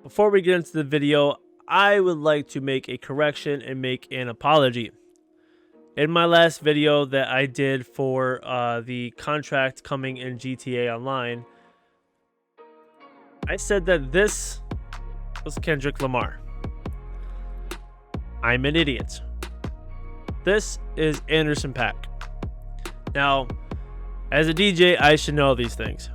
Before we get into the video, I would like to make a correction and make an apology. In my last video that I did for the contract coming in GTA Online, I said that this was Kendrick Lamar. I'm an idiot. This is Anderson .Paak. Now, as a DJ, I should know these things.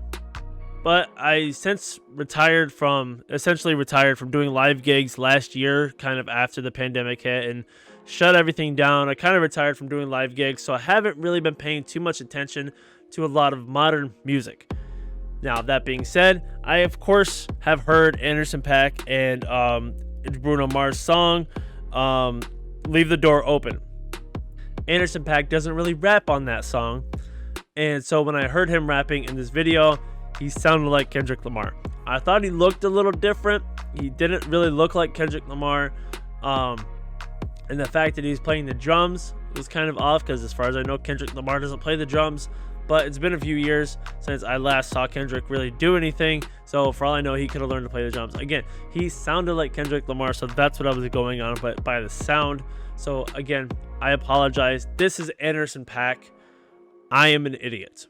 But I since essentially retired from doing live gigs last year, kind of after the pandemic hit and shut everything down. I kind of retired from doing live gigs, so I haven't really been paying too much attention to a lot of modern music. Now, that being said, I of course have heard Anderson .Paak and Bruno Mars' song, Leave the Door Open. Anderson .Paak doesn't really rap on that song, and so when I heard him rapping in this video, he sounded like Kendrick Lamar. I thought he looked a little different. He didn't really look like Kendrick Lamar. And the fact that he was playing the drums was kind of off because as far as I know, Kendrick Lamar doesn't play the drums. But it's been a few years since I last saw Kendrick really do anything. So for all I know, he could have learned to play the drums. Again, he sounded like Kendrick Lamar, so that's what I was going on but by the sound. So again, I apologize. This is Anderson .Paak. I am an idiot.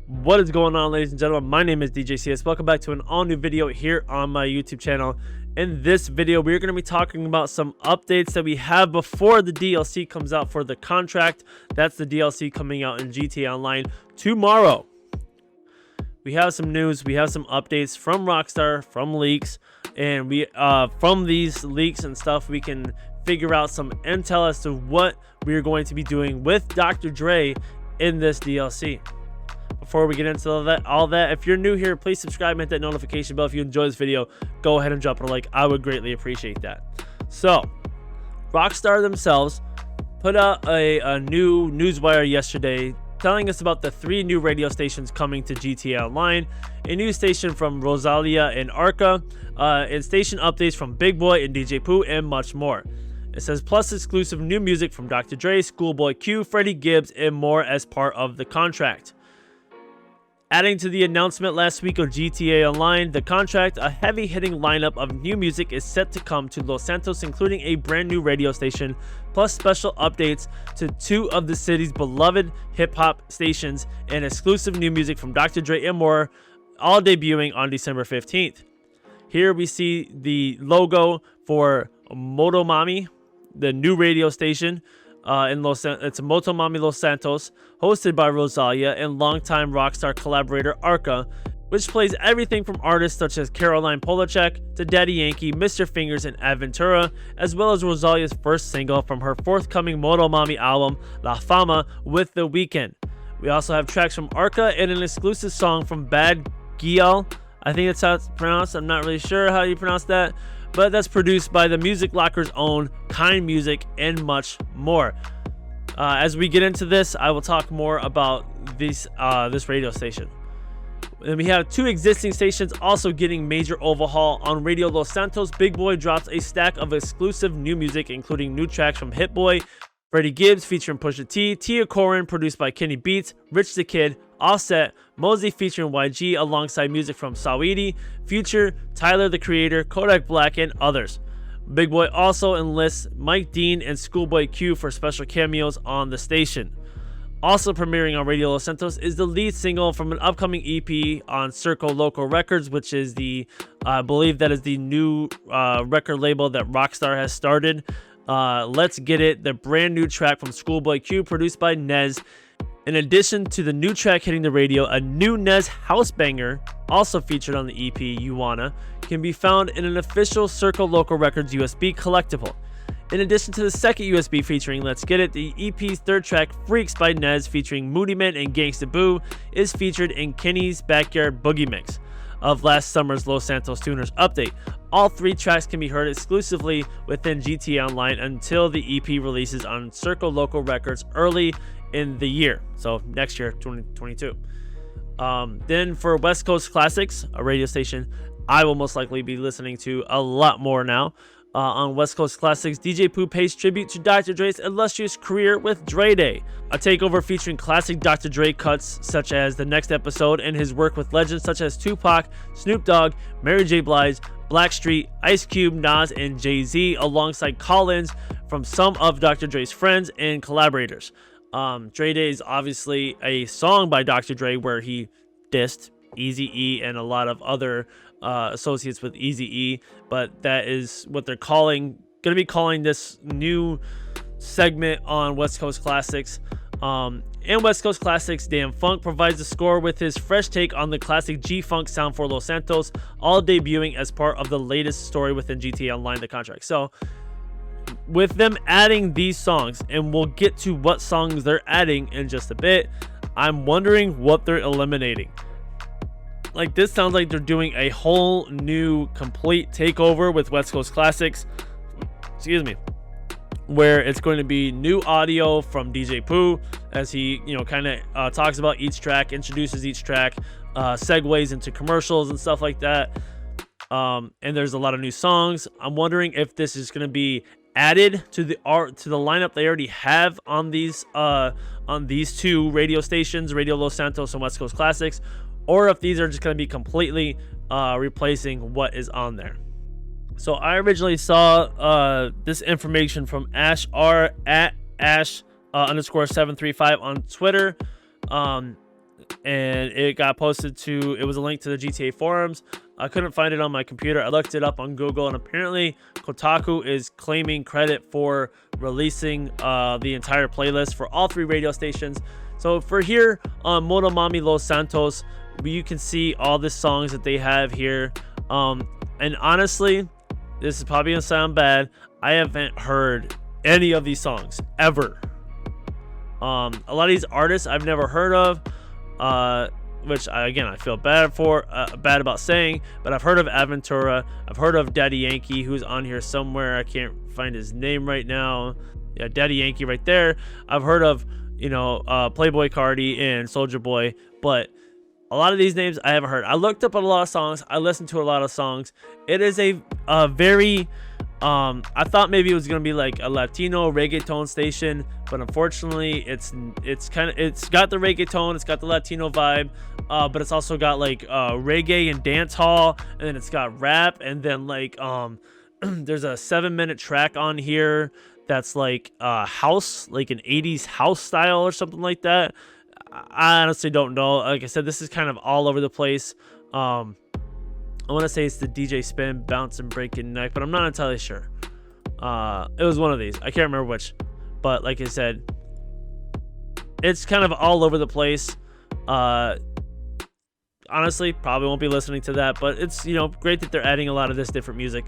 What is going on, ladies and gentlemen? My name is DJ CS. Welcome back to an all-new video here on my YouTube channel. In this video, we're going to be talking about some updates that we have before the DLC comes out for the contract. That's the DLC coming out in GTA Online tomorrow. We have some news. We have some updates from Rockstar, from leaks, and from these leaks and stuff, we can figure out some intel as to what we are going to be doing with Dr. Dre in this DLC. Before we get into all that, if you're new here, please subscribe and hit that notification bell. If you enjoy this video, go ahead and drop it a like. I would greatly appreciate that. So, Rockstar themselves put out a new newswire yesterday telling us about the 3 new radio stations coming to GTA Online, a new station from Rosalia and Arca, and station updates from Big Boy and DJ Pooh, and much more. It says plus exclusive new music from Dr. Dre, Schoolboy Q, Freddie Gibbs, and more as part of the contract. Adding to the announcement last week of GTA Online, the contract, a heavy-hitting lineup of new music is set to come to Los Santos, including a brand new radio station, plus special updates to 2 of the city's beloved hip-hop stations, and exclusive new music from Dr. Dre and more, all debuting on December 15th. Here we see the logo for Motomami, the new radio station. It's Motomami Los Santos, hosted by Rosalia and longtime Rockstar collaborator Arca, which plays everything from artists such as Caroline Polachek to Daddy Yankee, Mr. Fingers, and Aventura, as well as Rosalia's first single from her forthcoming Motomami album, La Fama, with The Weeknd. We also have tracks from Arca and an exclusive song from Bad Gtao. I think that's how it's pronounced. I'm not really sure how you pronounce that, but that's produced by the Music Locker's own Kind Music, and much more. As we get into this, I will talk more about this radio station. And we have 2 existing stations also getting major overhaul. On Radio Los Santos, Big Boy drops a stack of exclusive new music, including new tracks from Hit Boy, Freddie Gibbs featuring Pusha T, Tia Corin produced by Kenny Beats, Rich the Kid, Offset, Mosey featuring YG, alongside music from Saweetie, Future, Tyler the Creator, Kodak Black, and others. Big Boy also enlists Mike Dean and Schoolboy Q for special cameos on the station. Also premiering on Radio Los Santos is the lead single from an upcoming EP on Circle Local Records, which is I believe that is the new record label that Rockstar has started. Let's Get It, the brand new track from Schoolboy Q, produced by Nez. In addition to the new track hitting the radio, a new Nez house banger, also featured on the EP You Wanna, can be found in an official Circle Local Records USB collectible. In addition to the second USB featuring Let's Get It, the EP's 3rd track, Freaks by Nez featuring Moody Man and Gangsta Boo, is featured in Kenny's Backyard Boogie Mix of last summer's Los Santos Tuners update. All 3 tracks can be heard exclusively within GTA Online until the EP releases on Circle Local Records early in the year, so next year, 2022. Then for West Coast Classics, a radio station I will most likely be listening to a lot more now, On West Coast Classics, DJ Pooh pays tribute to Dr. Dre's illustrious career with Dre Day, a takeover featuring classic Dr. Dre cuts such as The Next Episode and his work with legends such as Tupac, Snoop Dogg, Mary J. Blige, Blackstreet, Ice Cube, Nas, and Jay-Z, alongside call-ins from some of Dr. Dre's friends and collaborators. Dre Day is obviously a song by Dr. Dre where he dissed Eazy-E and a lot of other associates with Eazy-E, but that is what they're going to be calling this new segment on West Coast Classics. In West Coast Classics, Dan Funk provides the score with his fresh take on the classic G-Funk sound for Los Santos, all debuting as part of the latest story within GTA Online, the contract. So with them adding these songs, and we'll get to what songs they're adding in just a bit, I'm wondering what they're eliminating. Like, this sounds like they're doing a whole new complete takeover with West Coast Classics, excuse me, where it's going to be new audio from DJ Pooh as he, kind of talks about each track, introduces each track, segues into commercials and stuff like that. And there's a lot of new songs. I'm wondering if this is going to be added to the lineup they already have on these two radio stations, Radio Los Santos and West Coast Classics, or if these are just going to be completely replacing what is on there. So I originally saw this information from Ash R at Ash _735 on Twitter, and it got posted to. It was a link to the GTA forums. I couldn't find it on my computer. I looked it up on Google, and apparently Kotaku is claiming credit for releasing the entire playlist for all three radio stations. So for here on Motomami Los Santos, you can see all the songs that they have here. And honestly, this is probably gonna sound bad, I haven't heard any of these songs ever. A lot of these artists I've never heard of, which I feel bad about saying, but I've heard of Aventura, I've heard of Daddy Yankee, who's on here somewhere. I can't find his name right now. Yeah, Daddy Yankee right there. I've heard of Playboy Cardi and Soulja Boy, but a lot of these names I haven't heard. I looked up a lot of songs. I listened to a lot of songs. It is a very I thought maybe it was gonna be like a Latino reggaeton station, but unfortunately it's got the reggaeton, it's got the Latino vibe, but it's also got like reggae and dance hall, and then it's got rap, and then like there's a 7-minute track on here that's like house, like an 80s house style or something like that. I honestly don't know. Like I said, this is kind of all over the place. I want to say it's the DJ Spin, Bounce and Breaking Neck, but I'm not entirely sure. It was one of these. I can't remember which. But like I said, it's kind of all over the place. Honestly, probably won't be listening to that, but it's, great that they're adding a lot of this different music.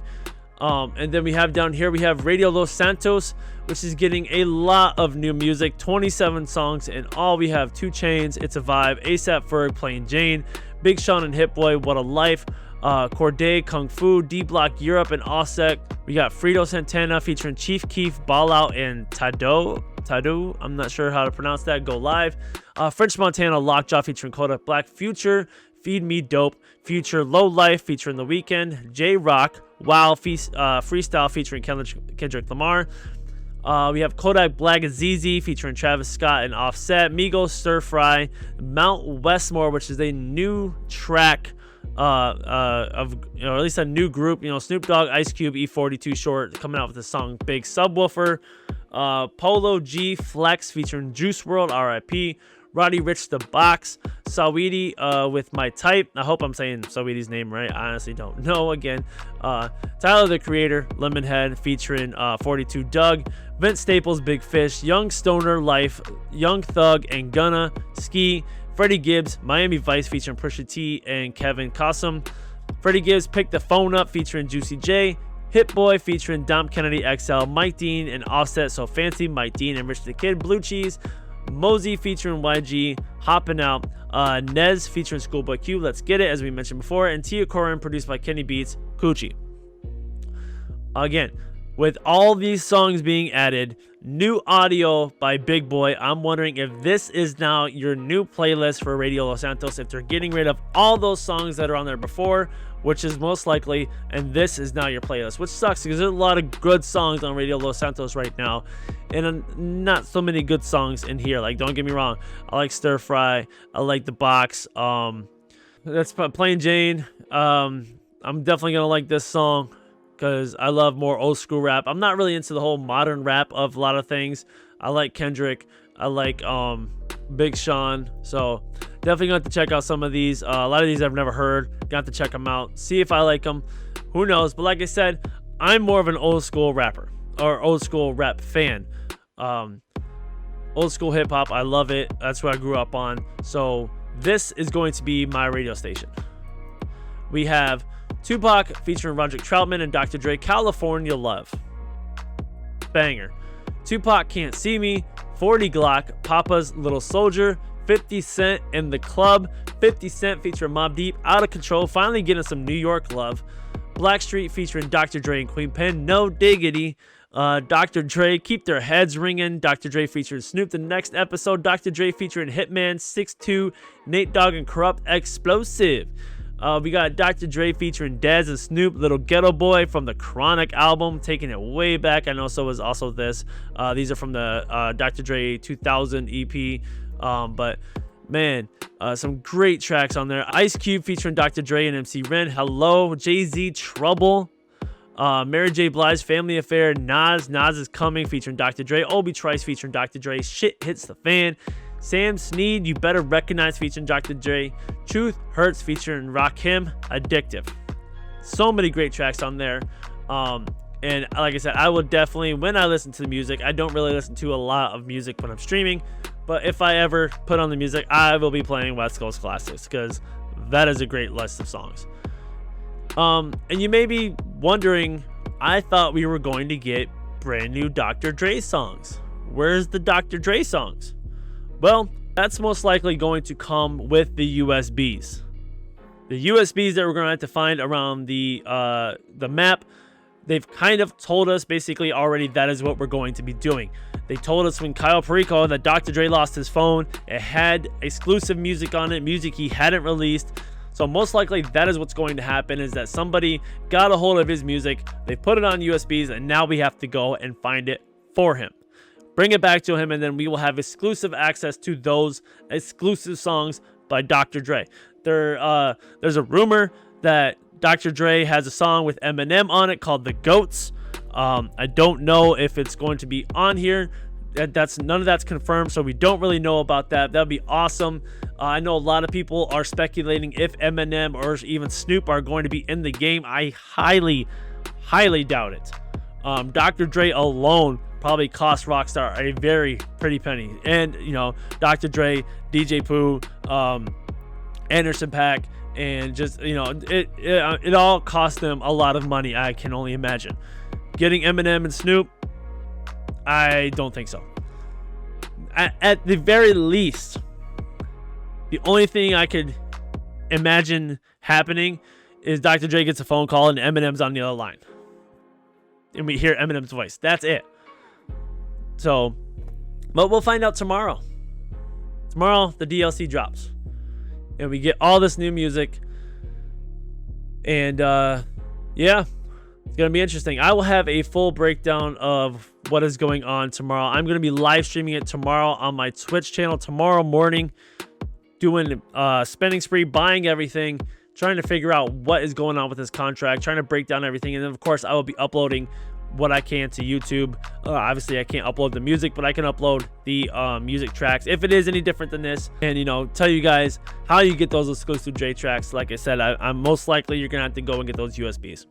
And then we have down here, we have Radio Los Santos, which is getting a lot of new music, 27 songs in all. We have 2 Chainz, It's a Vibe, ASAP Ferg, Plain Jane, Big Sean and Hit Boy, What a Life, Corday, Kung Fu, D Block Europe, and Offset. We got Frito Santana featuring Chief Keef, Ball Out, and Tado. I'm not sure how to pronounce that. Go Live. French Montana, Lockjaw featuring Kodak Black, Future, Feed Me Dope, Future, Low Life featuring The Weeknd, J Rock, Wow, Freestyle featuring Kendrick Lamar. We have Kodak Black Azizi featuring Travis Scott and Offset, Migos, Stir Fry, Mount Westmore, which is a new track of, or at least a new group. Snoop Dogg, Ice Cube, E42 Short coming out with the song Big Subwoofer. Polo G Flex featuring Juice WRLD, R.I.P. Roddy Ricch The Box, Saweetie with My Type. I hope I'm saying Saweetie's name right. I honestly don't know. Again, Tyler the Creator, Lemonhead featuring 42 Doug, Vince Staples, Big Fish, Young Stoner Life, Young Thug and Gunna, Ski, Freddie Gibbs, Miami Vice featuring Pusha T and Kevin Cossum. Freddie Gibbs, Pick the Phone Up featuring Juicy J, Hit Boy featuring Dom Kennedy XL, Mike Dean and Offset So Fancy, Mike Dean and Rich the Kid, Blue Cheese, Mosey featuring YG, Hoppin' Out, Nez featuring Schoolboy Q, Let's Get It, as we mentioned before, and Tia Corin, produced by Kenny Beats, Coochie. Again, with all these songs being added, new audio by Big Boy, I'm wondering if this is now your new playlist for Radio Los Santos, if they're getting rid of all those songs that are on there before, which is most likely, and this is now your playlist, which sucks because there's a lot of good songs on Radio Los Santos right now, and not so many good songs in here. Like, don't get me wrong, I like Stir Fry, I like The Box, that's Plain Jane. I'm definitely gonna like this song because I love more old school rap. I'm not really into the whole modern rap of a lot of things. I like Kendrick, I like Big Sean, so definitely gonna have to check out some of these. A lot of these I've never heard. Gonna have to check them out, see if I like them. Who knows? But like I said, I'm more of an old school rapper or old school rap fan. Old school hip hop, I love it. That's what I grew up on. So this is going to be my radio station. We have Tupac featuring Roderick Troutman and Dr. Dre, California Love. Banger. Tupac, Can't See Me, 40 Glock, Papa's Little Soldier, 50 Cent in the Club, 50 Cent featuring Mobb Deep, Out of Control, finally getting some New York love. Blackstreet featuring Dr. Dre and Queen Pen, No Diggity. Dr. Dre, Keep Their Heads Ringing, Dr. Dre featuring Snoop. The next episode, Dr. Dre featuring Hitman, 6'2", Nate Dogg and Corrupt Explosive. We got Dr. Dre featuring Dez and Snoop, Little Ghetto Boy from the Chronic album, taking it way back. I know so was also this. These are from the Dr. Dre 2000 EP. But man, some great tracks on there. Ice Cube featuring Dr. Dre and MC Ren, Hello, Jay-Z, Trouble. Mary J. Blige, Family Affair, Nas Is Coming featuring Dr. Dre, Obi Trice featuring Dr. Dre, Shit Hits the Fan. Sam Snead, You Better Recognize featuring Dr. Dre. Truth Hurts featuring Rakim, Addictive. So many great tracks on there. And like I said, I will definitely, when I listen to the music, I don't really listen to a lot of music when I'm streaming, but if I ever put on the music, I will be playing West Coast Classics because that is a great list of songs. And you may be wondering, I thought we were going to get brand new Dr. Dre songs. Where's the Dr. Dre songs? Well, that's most likely going to come with the USBs. The USBs that we're going to have to find around the map, they've kind of told us basically already that is what we're going to be doing. They told us when Kyle Perico that Dr. Dre lost his phone, it had exclusive music on it, music he hadn't released. So most likely that is what's going to happen, is that somebody got a hold of his music, they put it on USBs, and now we have to go and find it for him. Bring it back to him, and then we will have exclusive access to those exclusive songs by Dr. Dre. There's a rumor that Dr. Dre has a song with Eminem on it called The Goats. I don't know if it's going to be on here. None of that's confirmed, so we don't really know about that. That'd be awesome. I know a lot of people are speculating if Eminem or even Snoop are going to be in the game. I highly doubt it. Dr. Dre alone probably cost Rockstar a very pretty penny. And, you know, Dr. Dre, DJ Pooh, Anderson .Paak, and just, you know, it all cost them a lot of money, I can only imagine. Getting Eminem and Snoop, I don't think so. At the very least, the only thing I could imagine happening is Dr. Dre gets a phone call and Eminem's on the other line. And we hear Eminem's voice. That's it. So, but we'll find out tomorrow. Tomorrow, the DLC drops. And we get all this new music. And, yeah. It's going to be interesting. I will have a full breakdown of what is going on tomorrow. I'm going to be live streaming it tomorrow on my Twitch channel tomorrow morning. Doing spending spree, buying everything, trying to figure out what is going on with this contract, trying to break down everything. And then, of course, I will be uploading what I can to YouTube. Obviously, I can't upload the music, but I can upload the music tracks if it is any different than this. And, you know, tell you guys how you get those exclusive Dre tracks. Like I said, I'm most likely you're going to have to go and get those USBs.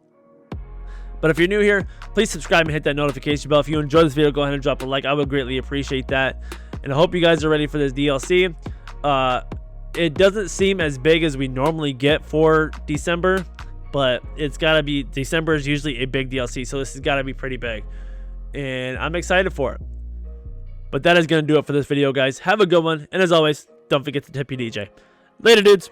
But if you're new here, please subscribe and hit that notification bell. If you enjoyed this video, go ahead and drop a like. I would greatly appreciate that. And I hope you guys are ready for this DLC. It doesn't seem as big as we normally get for December, but it's got to be, December is usually a big DLC, so this has got to be pretty big. And I'm excited for it. But that is going to do it for this video, guys. Have a good one. And as always, don't forget to tip your DJ. Later, dudes.